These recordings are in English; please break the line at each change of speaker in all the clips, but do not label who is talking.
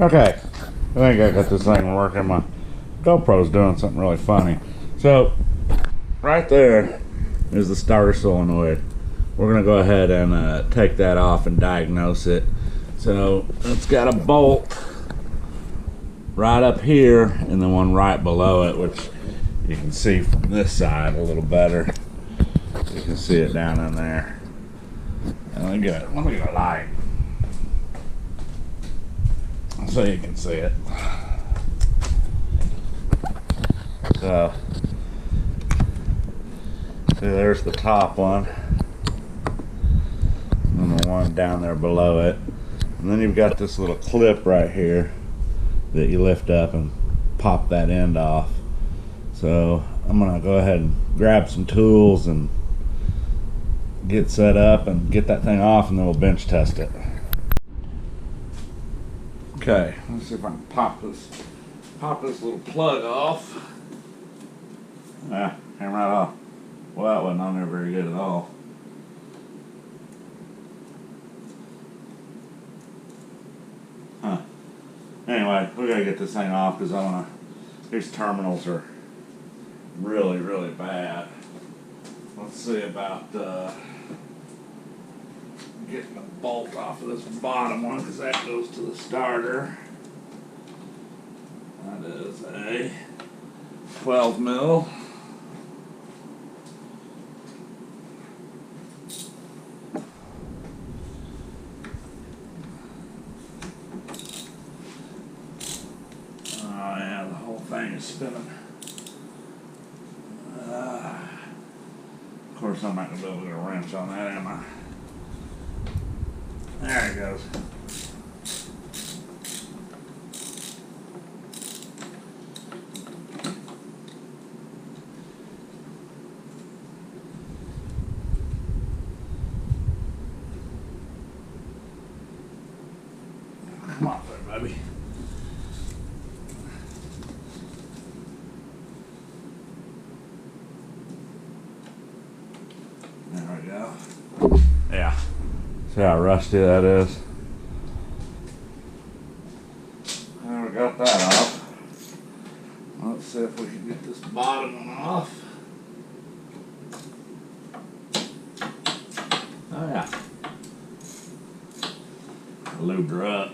Okay, I think I got this thing working. My GoPro's doing something really funny. So, right there is the starter solenoid. We're gonna go ahead and take that off and diagnose it. So, it's got a bolt right up here and then one right below it, which you can see from this side a little better. You can see it down in there. And let me get a light so you can see it. So, see, there's the top one, and the one down there below it. And then you've got this little clip right here that you lift up and pop that end off. So I'm gonna go ahead and grab some tools and get set up and get that thing off, and then we'll bench test it. Okay, let's see if I can pop this little plug off. Yeah, came right off. Well, that wasn't on there very good at all. Huh. Anyway, we gotta get this thing off because these terminals are really, really bad. Let's see about getting the bolt off of this bottom one, because that goes to the starter. That is a 12 mil. Oh yeah, the whole thing is spinning. Of course, I'm not going to be able to get a wrench on that, am I? There it goes. Come on there, baby. There we go. Yeah. See how rusty that is? There, we got that off. Let's see if we can get this bottom one off. Oh yeah. Lubed her up.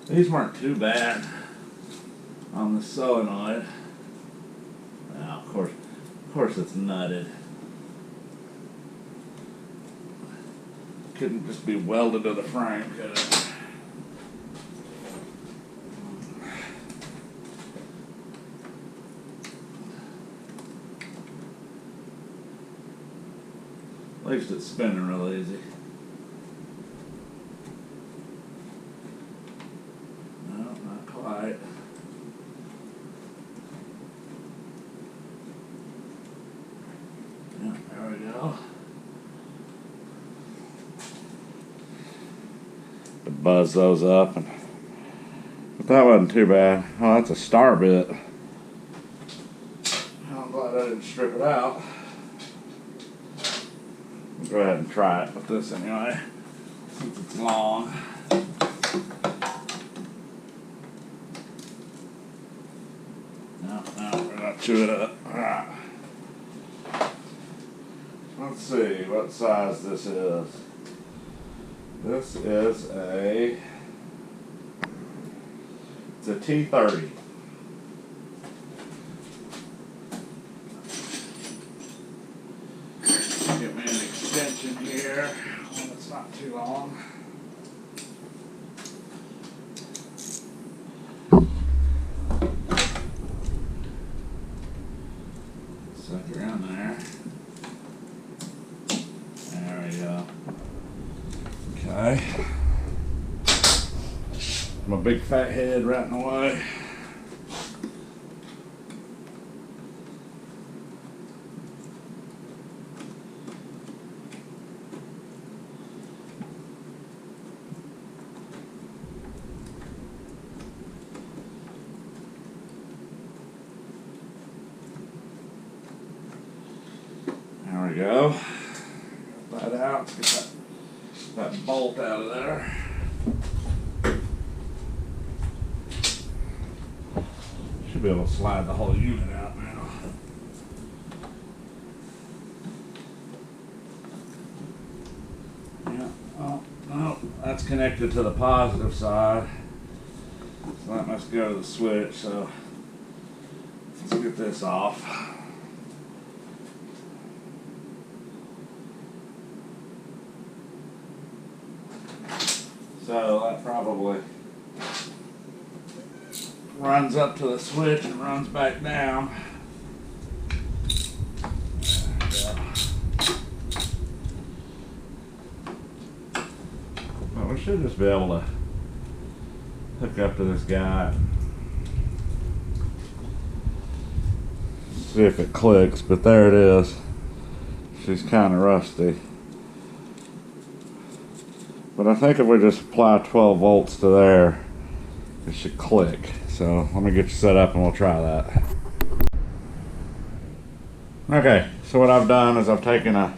These weren't too bad on the solenoid. Now, of course it's nutted. Couldn't just be welded to the frame, could it? At least it's spinning real easy. No, not quite. Yeah, there we go. To buzz those up, but that wasn't too bad. Oh, that's a star bit. I'm glad I didn't strip it out. I'll go ahead and try it with this anyway, since it's long. No, we're gonna chew it up. Alright. Let's see what size this is. This is it's a T30. Get me an extension here, one that's not too long. Suck her in there. There we go. Okay. My big fat head right in the way. There we go. Get that out. Get that bolt out of there. be able to slide the whole unit out now. Yeah, oh, no, that's connected to the positive side. So that must go to the switch, so let's get this off. So that probably runs up to the switch and runs back down. But we should just be able to hook up to this guy. See if it clicks, but there it is. She's kind of rusty. But I think if we just apply 12 volts to there, it should click. So let me get you set up and we'll try that. Okay, so what I've done is I've taken a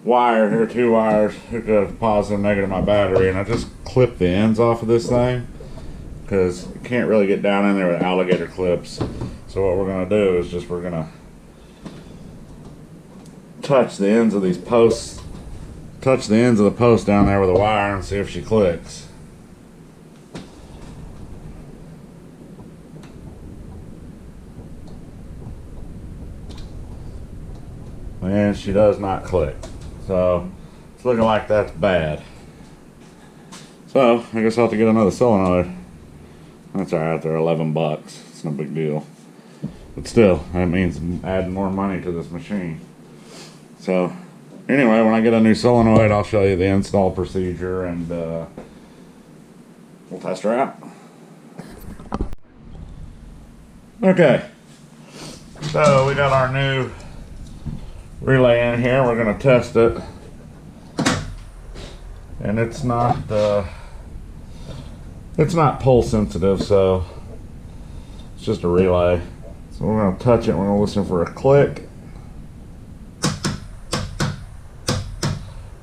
wire here, 2 wires, hooked a positive and negative my battery, and I just clipped the ends off of this thing because you can't really get down in there with alligator clips. So what we're going to do is we're going to touch the ends of these posts, touch the ends of the post down there with a wire and see if she clicks. And she does not click. So it's looking like that's bad. So I guess I'll have to get another solenoid. That's alright, they're 11 bucks. It's no big deal. But still, that means adding more money to this machine. So anyway, when I get a new solenoid, I'll show you the install procedure and we'll test her out. Okay, so we got our new relay in here. We're going to test it, and it's not pull sensitive, so it's just a relay. So we're going to touch it. We're going to listen for a click.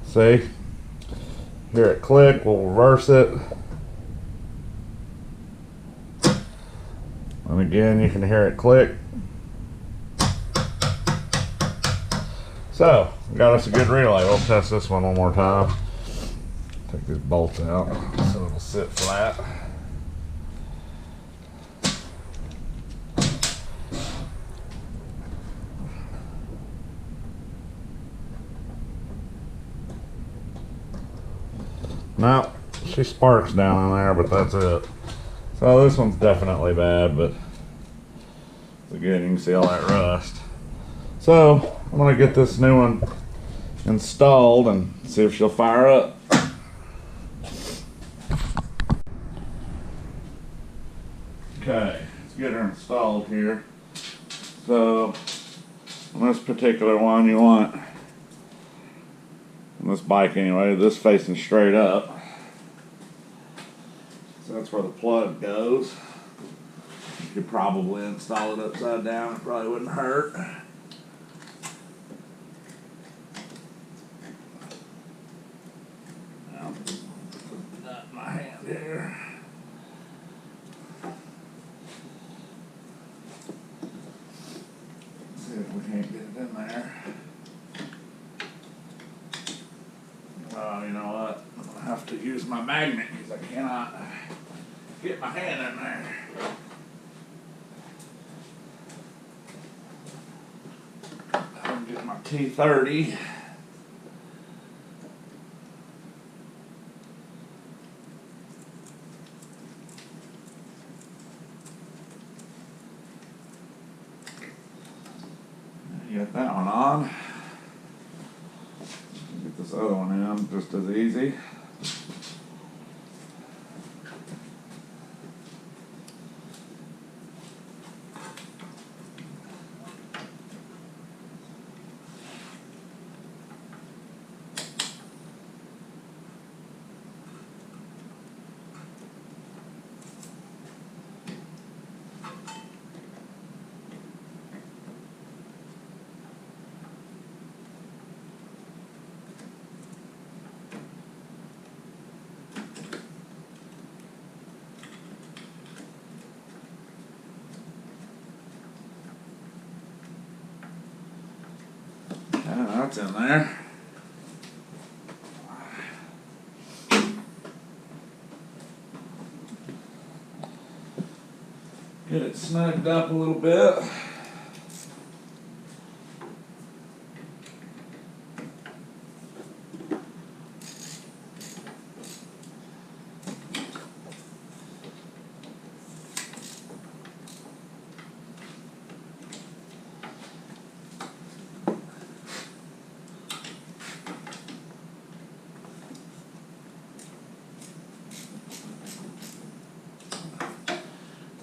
See? Hear it click. We'll reverse it. And again, you can hear it click. So, we got us a good relay. We'll test this one more time. Take these bolts out so it'll sit flat. Now, she sparks down in there, but that's it. So this one's definitely bad, but again, you can see all that rust. So I'm gonna get this new one installed and see if she'll fire up. Okay, let's get her installed here. So on this particular one, you want, on this bike anyway, this facing straight up. So that's where the plug goes. You could probably install it upside down, it probably wouldn't hurt. Now, put that in my hand here. See if we can't get it in there. Oh, you know what? I'm gonna have to use my magnet because I cannot get my hand in there. I'll get my T30. Get that one on. Get this other one in just as easy. That's in there. Get it snugged up a little bit.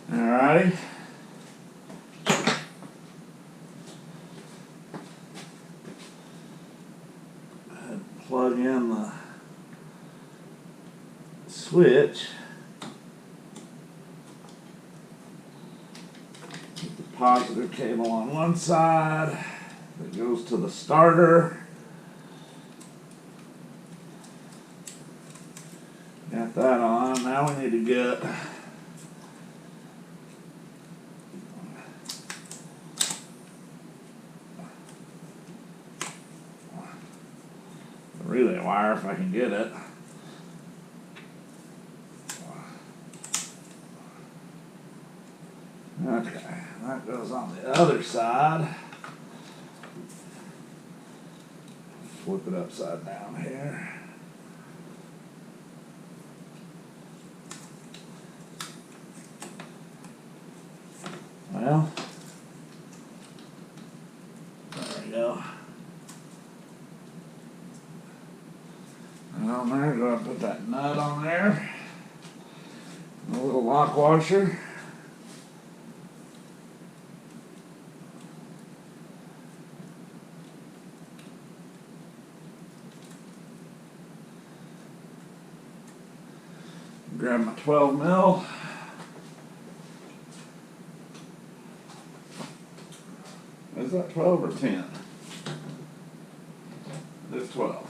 Alrighty. Plug in the switch. Put the positive cable on one side that goes to the starter. Got that on. Now we need to get the relay wire if I can get it. Okay, that goes on the other side. Flip it upside down here. Well, there we go. And on there, go ahead and put that nut on there. A little lock washer. Grab my 12 mil. Is that 12 or 10? It's 12.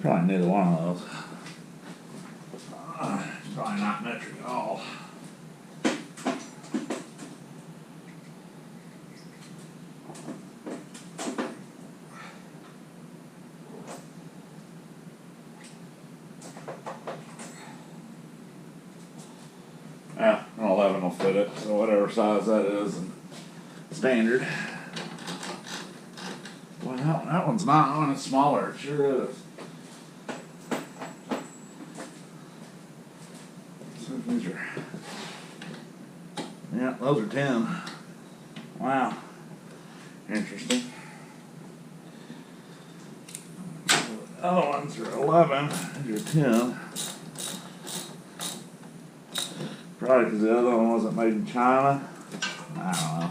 Probably neither one of those. It's probably not metric at all. Yeah, an 11 will fit it, so whatever size that is, and standard. Well, that one's not on, it's smaller, it sure is. So these are, yeah, those are 10. Wow, interesting. The other ones are 11, these are 10. Probably because the other one wasn't made in China. I don't know.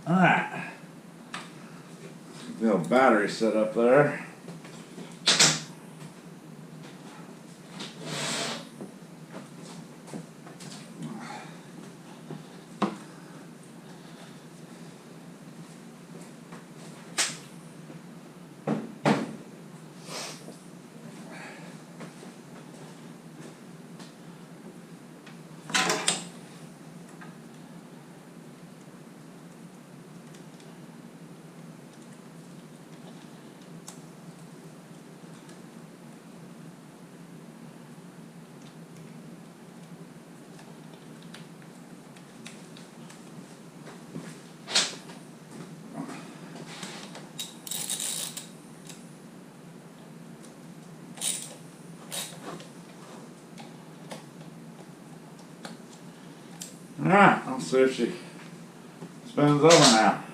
Alright. The old battery set up there. Alright, let's see if she spins over now.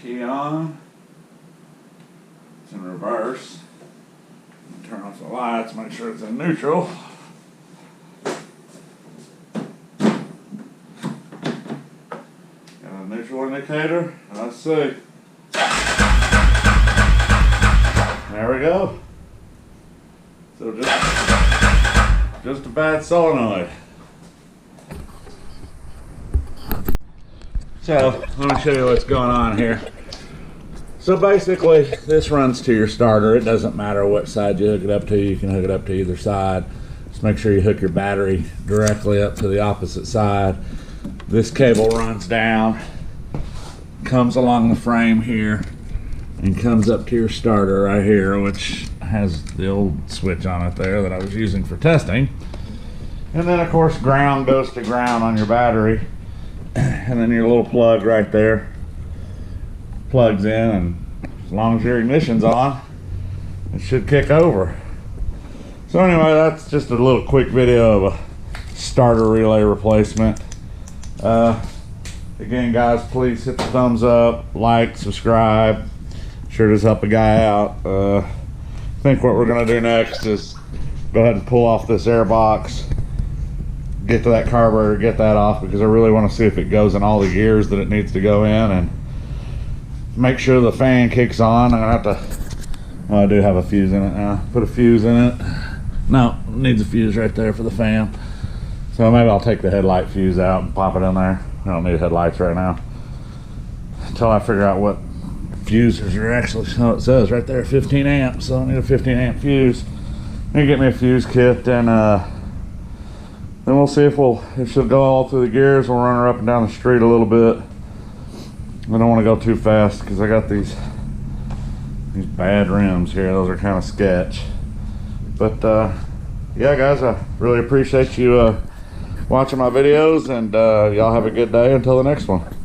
Key on. It's in reverse. Turn off the lights, make sure it's in neutral. Got a neutral indicator. Let's see. There we go. So just a bad solenoid. So let me show you what's going on here. So basically, this runs to your starter. It doesn't matter what side you hook it up to. You can hook it up to either side. Just make sure you hook your battery directly up to the opposite side. This cable runs down, comes along the frame here, and comes up to your starter right here, which has the old switch on it there that I was using for testing. And then of course ground goes to ground on your battery, and then your little plug right there plugs in, and as long as your ignition's on, it should kick over. So anyway, that's just a little quick video of a starter relay replacement. Again guys, please hit the thumbs up, like, subscribe. Sure does help a guy out. I think what we're gonna do next is go ahead and pull off this air box, get to that carburetor, get that off, because I really want to see if it goes in all the gears that it needs to go in, and make sure the fan kicks on. I'm gonna have to, oh, I do have a fuse in it now. Put a fuse in it. No, it needs a fuse right there for the fan. So maybe I'll take the headlight fuse out and pop it in there. I don't need headlights right now until I figure out what fuses are actually. So it says right there 15 amps, so I need a 15 amp fuse. Let me get me a fuse kit, and then we'll see if she'll go all through the gears. We'll run her up and down the street a little bit. I don't want to go too fast because I got these bad rims here. Those are kind of sketch. But yeah guys, I really appreciate you watching my videos, and y'all have a good day until the next one.